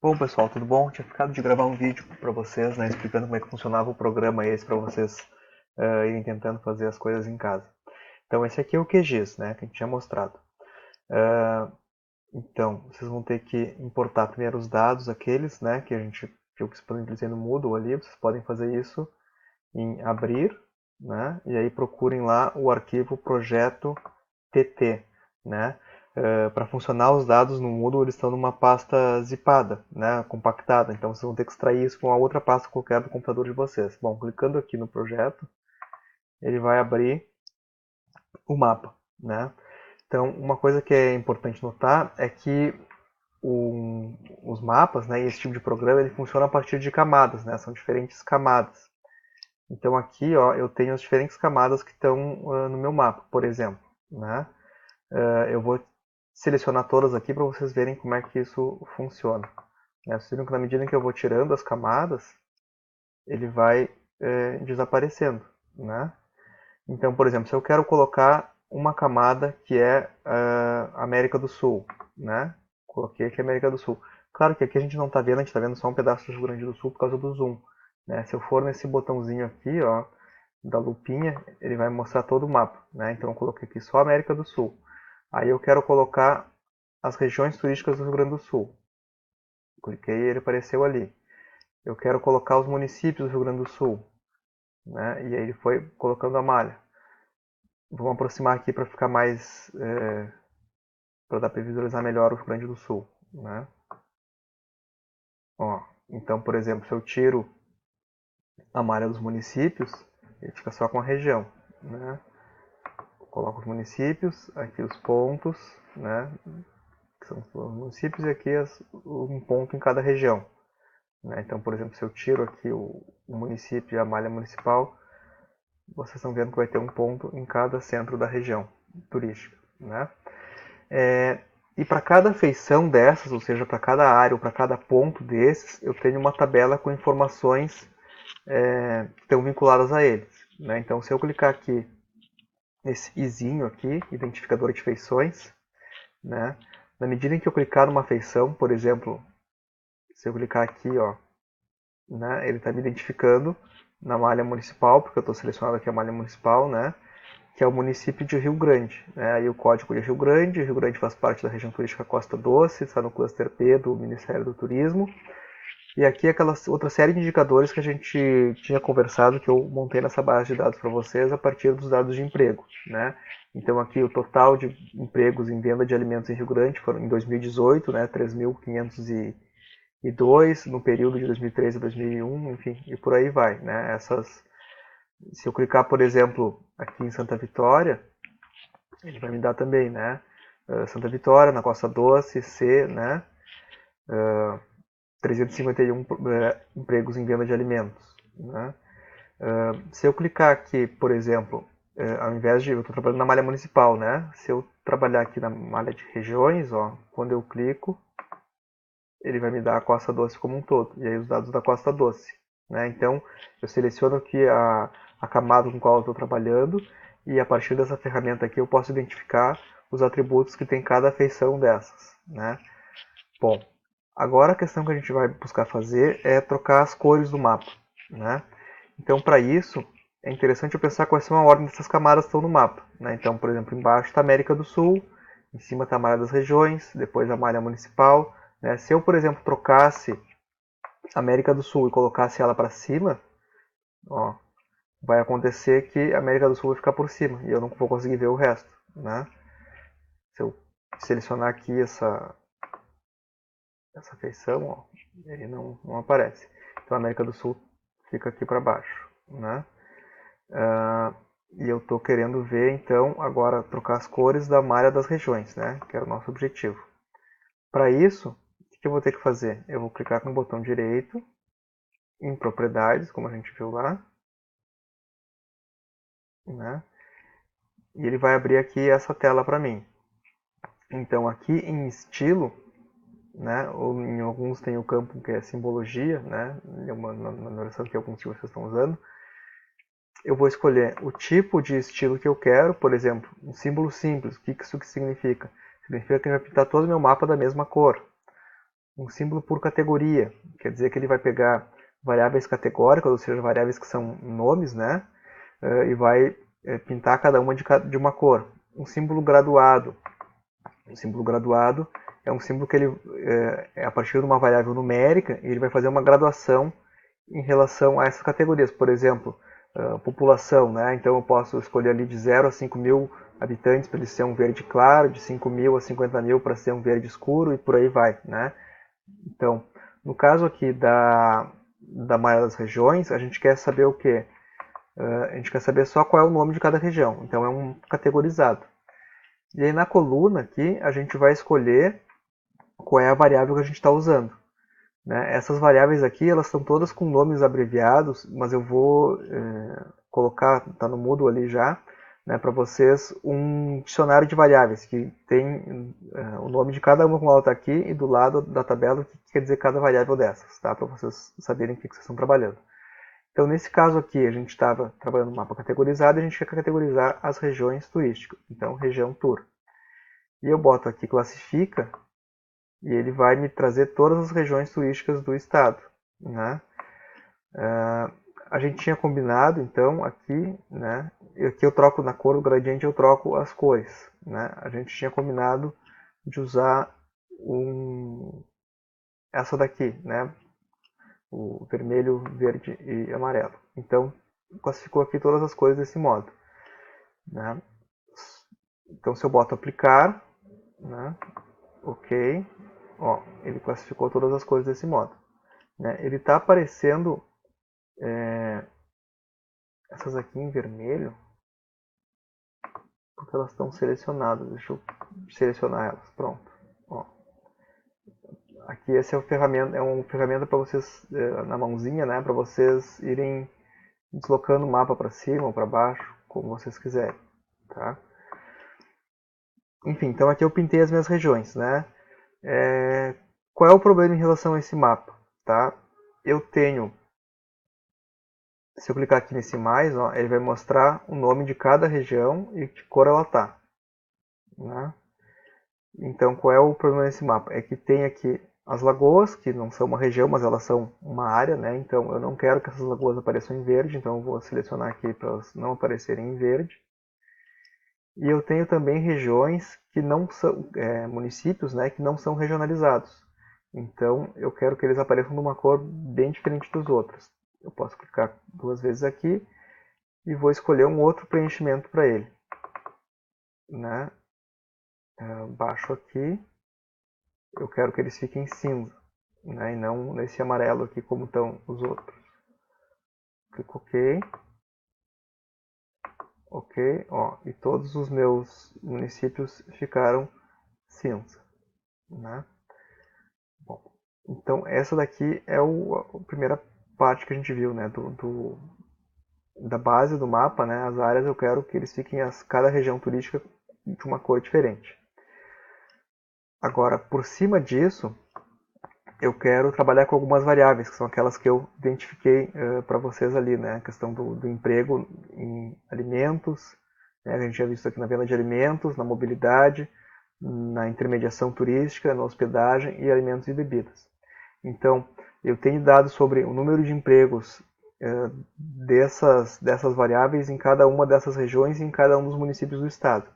Bom, pessoal, tudo bom? Tinha ficado de gravar um vídeo para vocês, né, explicando como é que funcionava o programa esse para vocês irem tentando fazer as coisas em casa. Então, esse aqui é o QGIS, né, que a gente tinha mostrado. Então, vocês vão ter que importar primeiro os dados, aqueles, né, que a gente viu que disponibilizei no Moodle ali. Vocês podem fazer isso em abrir, né, e aí procurem lá o arquivo projeto TT, né. Para funcionar os dados no Moodle, eles estão numa pasta zipada, né, compactada. Então vocês vão ter que extrair isso com uma outra pasta qualquer do computador de vocês. Bom, clicando aqui no projeto, ele vai abrir o mapa, né. Então, uma coisa que é importante notar é que os mapas, né, e esse tipo de programa, ele funciona a partir de camadas, né, são diferentes camadas. Então aqui, ó, eu tenho as diferentes camadas que estão no meu mapa, por exemplo, né. Eu vou selecionar todas aqui para vocês verem como é que isso funciona. Vocês viram que na medida em que eu vou tirando as camadas, ele vai desaparecendo, né? Então, por exemplo, se eu quero colocar uma camada que é América do Sul, né? Coloquei aqui América do Sul. Claro que aqui a gente não está vendo, a gente está vendo só um pedaço do Rio Grande do Sul por causa do zoom, né? Se eu for nesse botãozinho aqui, ó, da lupinha, ele vai mostrar todo o mapa, né? Então eu coloquei aqui só América do Sul. Aí eu quero colocar as regiões turísticas do Rio Grande do Sul. Cliquei e ele apareceu ali. Eu quero colocar os municípios do Rio Grande do Sul, né? E aí ele foi colocando a malha. Vamos aproximar aqui para ficar mais, para dar para visualizar melhor o Rio Grande do Sul, né? Ó, então, por exemplo, se eu tiro a malha dos municípios, ele fica só com a região, né? Coloco os municípios, aqui os pontos, né? Que são os municípios e aqui um ponto em cada região. Né? Então, por exemplo, se eu tiro aqui o município e a malha municipal, vocês estão vendo que vai ter um ponto em cada centro da região turística. Né? E para cada feição dessas, ou seja, para cada área ou para cada ponto desses, eu tenho uma tabela com informações que estão vinculadas a eles. Né? Então, se eu clicar aqui nesse izinho aqui, identificador de feições, né? Na medida em que eu clicar numa feição, por exemplo, se eu clicar aqui, ó, né, ele está me identificando na malha municipal, porque eu estou selecionando aqui a malha municipal, né, que é o município de Rio Grande. Né, aí o código de Rio Grande faz parte da região turística Costa Doce, está no cluster P do Ministério do Turismo. E aqui aquela outra série de indicadores que a gente tinha conversado, que eu montei nessa base de dados para vocês a partir dos dados de emprego. Né? Então aqui o total de empregos em venda de alimentos em Rio Grande foram em 2018, né, 3.502, no período de 2013 a 2001, enfim, e por aí vai. Né? Se eu clicar, por exemplo, aqui em Santa Vitória, ele vai me dar também, né? Santa Vitória, na Costa Doce, C, né? 351 empregos em venda de alimentos. Né? Se eu clicar aqui, por exemplo, ao invés de eu estou trabalhando na malha municipal, né? Se eu trabalhar aqui na malha de regiões, ó, quando eu clico, ele vai me dar a Costa Doce como um todo, e aí os dados da Costa Doce. Né? Então, eu seleciono aqui a camada com qual eu estou trabalhando, e a partir dessa ferramenta aqui eu posso identificar os atributos que tem cada feição dessas. Né? Bom, agora a questão que a gente vai buscar fazer é trocar as cores do mapa. Né? Então, para isso, é interessante eu pensar quais são a ordem dessas camadas que estão no mapa. Né? Então, por exemplo, embaixo está a América do Sul, em cima está a malha das regiões, depois a malha municipal. Né? Se eu, por exemplo, trocasse a América do Sul e colocasse ela para cima, ó, vai acontecer que a América do Sul vai ficar por cima e eu não vou conseguir ver o resto. Né? Se eu selecionar aqui essa feição, ó, ele não aparece. Então a América do Sul fica aqui para baixo. Né? E eu estou querendo ver, então, agora trocar as cores da malha das regiões, né? Que era o nosso objetivo. Para isso, o que eu vou ter que fazer? Eu vou clicar com o botão direito em propriedades, como a gente viu lá. Né? E ele vai abrir aqui essa tela para mim. Então, aqui em estilo, né, ou em alguns tem o campo que é simbologia, né, uma numeração que alguns de vocês estão usando, eu vou escolher o tipo de estilo que eu quero, por exemplo, um símbolo simples. O que isso significa? Significa que ele vai pintar todo o meu mapa da mesma cor. um símbolo por categoria. Quer dizer que ele vai pegar variáveis categóricas, ou seja, variáveis que são nomes, né? E vai pintar cada uma de uma cor. Um símbolo graduado. Um símbolo graduado é um símbolo que ele é a partir de uma variável numérica e ele vai fazer uma graduação em relação a essas categorias. Por exemplo, população, né? Então eu posso escolher ali de 0 a 5 mil habitantes para ele ser um verde claro, de 5 mil a 50 mil para ser um verde escuro e por aí vai, né? Então, no caso aqui da maioria das regiões, a gente quer saber o quê? A gente quer saber só qual é o nome de cada região. Então é um categorizado. E aí na coluna aqui, a gente vai escolher qual é a variável que a gente está usando. Né? Essas variáveis aqui, elas estão todas com nomes abreviados, mas eu vou colocar, está no Moodle ali já, né, para vocês um dicionário de variáveis, que tem o nome de cada uma como ela está aqui, e do lado da tabela o que quer dizer cada variável dessas, tá? Para vocês saberem o que vocês estão trabalhando. Então, nesse caso aqui, a gente estava trabalhando no mapa categorizado e a gente quer categorizar as regiões turísticas. Então, região tour. E eu boto aqui classifica e ele vai me trazer todas as regiões turísticas do estado. Né? A gente tinha combinado, então, aqui, né? Aqui eu troco na cor, o gradiente eu troco as cores. Né? A gente tinha combinado de usar essa daqui, né? O vermelho, verde e amarelo. Então, classificou aqui todas as cores desse modo. Né? Então, se eu boto aplicar, né? Ok, ó, ele classificou todas as cores desse modo. Né? Ele está aparecendo essas aqui em vermelho porque elas estão selecionadas. Deixa eu selecionar elas. Pronto. Ó. Aqui essa é uma ferramenta para vocês na mãozinha, né? Para vocês irem deslocando o mapa para cima ou para baixo, como vocês quiserem. Tá? Enfim, então aqui eu pintei as minhas regiões, né? Qual é o problema em relação a esse mapa? Tá? Eu tenho, se eu clicar aqui nesse mais, ó, ele vai mostrar o nome de cada região e de cor ela está. Né? Então, qual é o problema nesse mapa? É que tem aqui as lagoas, que não são uma região, mas elas são uma área, né? Então, eu não quero que essas lagoas apareçam em verde, então eu vou selecionar aqui para elas não aparecerem em verde. E eu tenho também regiões que não são, municípios, né, que não são regionalizados. Então, eu quero que eles apareçam numa cor bem diferente dos outros. Eu posso clicar duas vezes aqui e vou escolher um outro preenchimento para ele. Né? Baixo aqui, eu quero que eles fiquem cinza, né, e não nesse amarelo aqui como estão os outros. Clico OK. OK, ó, e todos os meus municípios ficaram cinza. Né? Bom, então essa daqui é a primeira parte que a gente viu, né, da base do mapa, né, as áreas eu quero que eles fiquem, cada região turística de uma cor diferente. Agora, por cima disso, eu quero trabalhar com algumas variáveis, que são aquelas que eu identifiquei para vocês ali, né? A questão do emprego em alimentos, né? A gente já viu isso aqui na venda de alimentos, na mobilidade, na intermediação turística, na hospedagem e alimentos e bebidas. Então, eu tenho dados sobre o número de empregos dessas variáveis em cada uma dessas regiões e em cada um dos municípios do estado.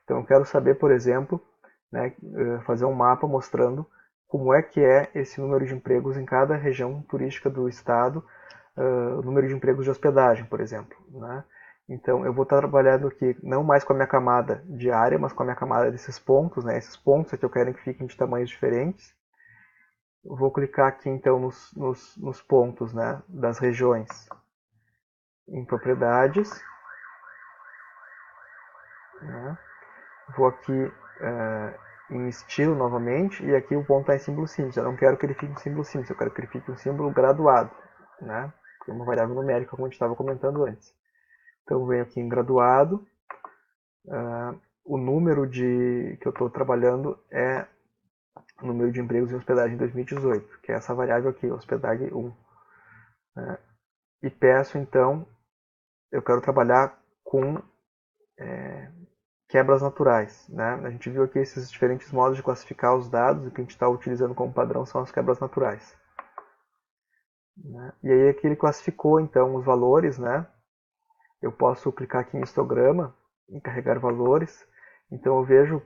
Então, eu quero saber, por exemplo, né, fazer um mapa mostrando como é que é esse número de empregos em cada região turística do estado, o número de empregos de hospedagem, por exemplo. Né? Então, eu vou estar trabalhando aqui não mais com a minha camada de área, mas com a minha camada desses pontos. Né? Esses pontos aqui eu quero que fiquem de tamanhos diferentes. Eu vou clicar aqui, então, nos pontos, né, das regiões em propriedades. Né? Vou aqui em estilo novamente, e aqui o ponto está em símbolo simples. Eu não quero que ele fique em símbolo simples, eu quero que ele fique um símbolo graduado, né? Que é uma variável numérica, como a gente estava comentando antes. Então eu venho aqui em graduado, o número que eu estou trabalhando é o número de empregos em hospedagem em 2018, que é essa variável aqui, hospedagem 1. Né? E peço então, eu quero trabalhar com quebras naturais, né? A gente viu aqui esses diferentes modos de classificar os dados, e o que a gente está utilizando como padrão são as quebras naturais. Né? E aí aqui ele classificou então os valores, né? Eu posso clicar aqui em histograma, em carregar valores, então eu vejo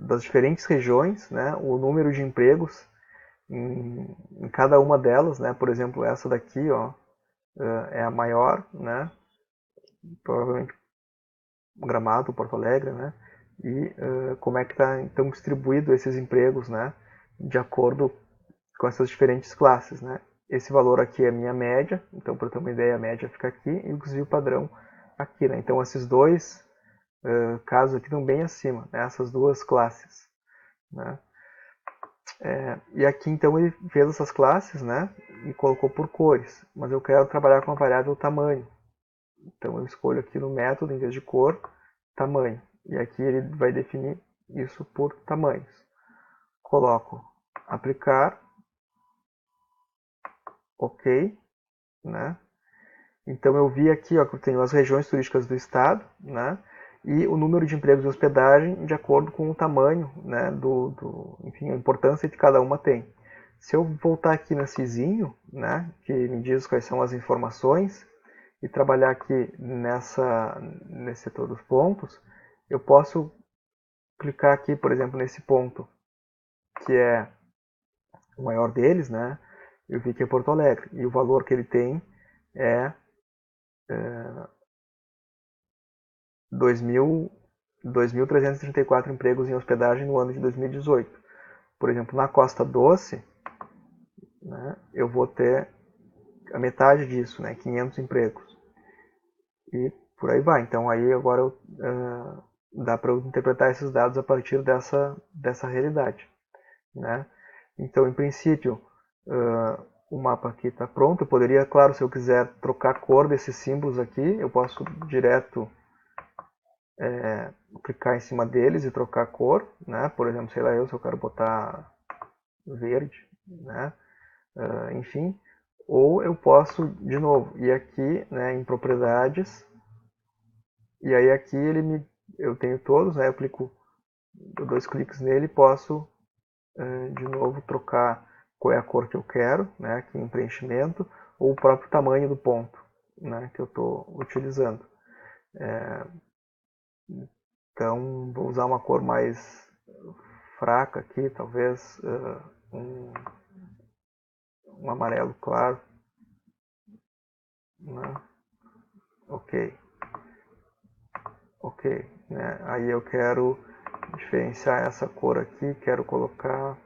das diferentes regiões, né? O número de empregos em cada uma delas, né? Por exemplo, essa daqui, ó, é a maior, né? Provavelmente Gramado, Porto Alegre, né? E como é que está então distribuído esses empregos, né? De acordo com essas diferentes classes, né? Esse valor aqui é a minha média, então para ter uma ideia a média fica aqui e o desvio padrão aqui, né? Então esses dois casos aqui estão bem acima, né? Essas duas classes, né? E aqui então ele fez essas classes, né? E colocou por cores, mas eu quero trabalhar com a variável tamanho, então eu escolho aqui no método, em vez de cor, tamanho. E aqui ele vai definir isso por tamanhos. Coloco aplicar, ok, né? Então eu vi aqui ó, que eu tenho as regiões turísticas do estado, né? E o número de empregos de hospedagem de acordo com o tamanho, né? Enfim, a importância que cada uma tem. Se eu voltar aqui nesse izinho, né? Que me diz quais são as informações, e trabalhar aqui nesse setor dos pontos, eu posso clicar aqui, por exemplo, nesse ponto, que é o maior deles, né? Eu vi que é Porto Alegre, e o valor que ele tem é 2.334 empregos em hospedagem no ano de 2018. Por exemplo, na Costa Doce, né, eu vou ter a metade disso, né, 500 empregos. E por aí vai. Então aí agora dá para eu interpretar esses dados a partir dessa realidade. Né? Então, em princípio, o mapa aqui está pronto. Eu poderia, claro, se eu quiser trocar a cor desses símbolos aqui, eu posso direto clicar em cima deles e trocar a cor. Né? Por exemplo, sei lá, se eu quero botar verde, né? Enfim. Ou eu posso, de novo, ir aqui, né, em propriedades, e aí aqui eu tenho todos, né? Eu dou 2 cliques nele e posso de novo trocar qual é a cor que eu quero, né? Aqui em preenchimento, ou o próprio tamanho do ponto, né? Que eu estou utilizando. Então vou usar uma cor mais fraca aqui, talvez um amarelo claro, né? Ok, ok, né? Aí eu quero diferenciar essa cor aqui, quero colocar,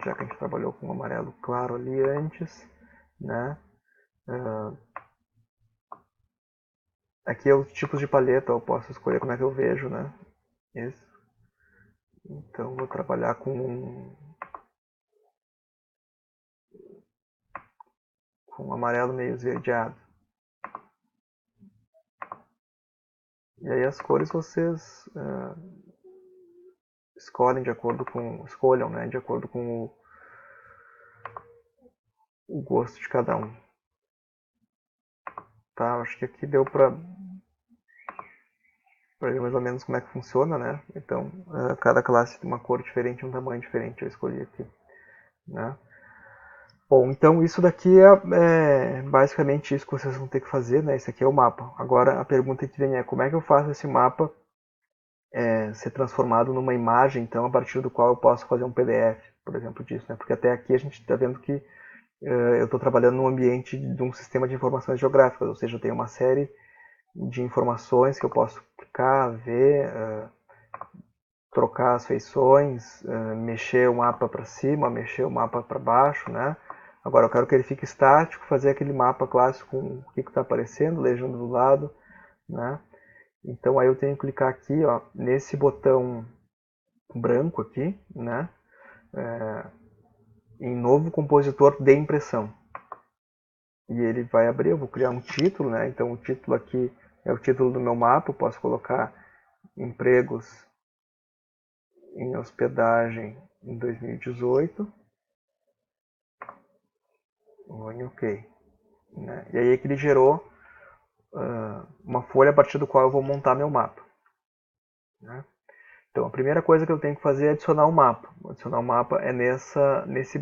já que a gente trabalhou com um amarelo claro ali antes, né? Aqui é os tipos de paleta, eu posso escolher como é que eu vejo, né? Isso. Então vou trabalhar com um amarelo meio esverdeado. E aí as cores vocês escolham, né? De acordo com o gosto de cada um. Tá, acho que aqui deu para ver mais ou menos como é que funciona, né? Então, cada classe tem uma cor diferente, um tamanho diferente, eu escolhi aqui, né? Bom, então isso daqui é basicamente isso que vocês vão ter que fazer, né? Esse aqui é o mapa. Agora a pergunta que vem é como é que eu faço esse mapa ser transformado numa imagem, então, a partir do qual eu posso fazer um PDF, por exemplo, disso, né? Porque até aqui a gente está vendo que eu estou trabalhando num ambiente de um sistema de informações geográficas, ou seja, eu tenho uma série de informações que eu posso clicar, ver, trocar as feições, mexer o mapa para cima, mexer o mapa para baixo, né? Agora eu quero que ele fique estático, fazer aquele mapa clássico com o que está aparecendo, legenda do lado, né? Então aí eu tenho que clicar aqui, ó, nesse botão branco aqui, né? Em novo compositor de impressão. E ele vai abrir, eu vou criar um título, né? Então o título aqui é o título do meu mapa, eu posso colocar empregos em hospedagem em 2018. Vou em OK. Né? E aí é que ele gerou uma folha a partir do qual eu vou montar meu mapa. né? Então a primeira coisa que eu tenho que fazer é adicionar o mapa. Adicionar o mapa é nesse